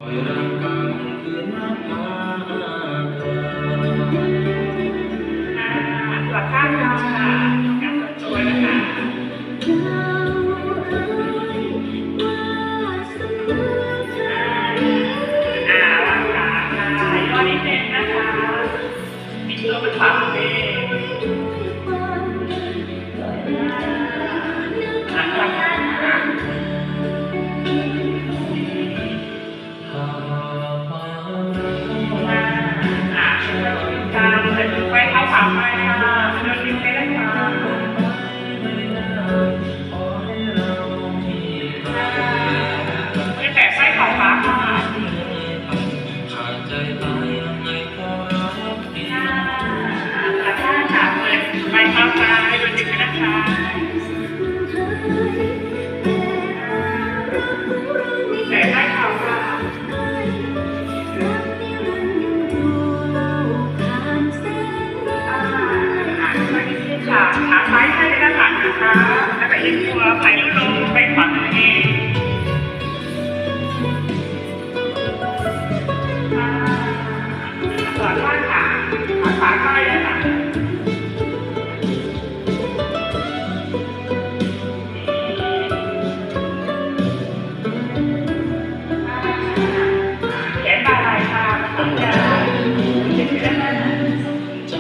หลักการเราค่ะการส่วนตัวนะคะหลักการค่ะย่อนิดนึงนะคะมีตัวเป็นฝักเองหลักการค่ะการเดินไปเข้าฝักไปค่ะเดินดิ้นไปเลยค่ะไม่แตะไส้ของฟ้าค่ะถ้าถามเลยไปเข้าฟ้าเดินดิ้นไปนะคะแต่ไส้ของฟ้าขาซ้ายให้ด้านหลังนะคะแล้วก็เอ็นตัวไหลลงไปขวาเองขวาล่างขาขวาก็ได้ค่ะ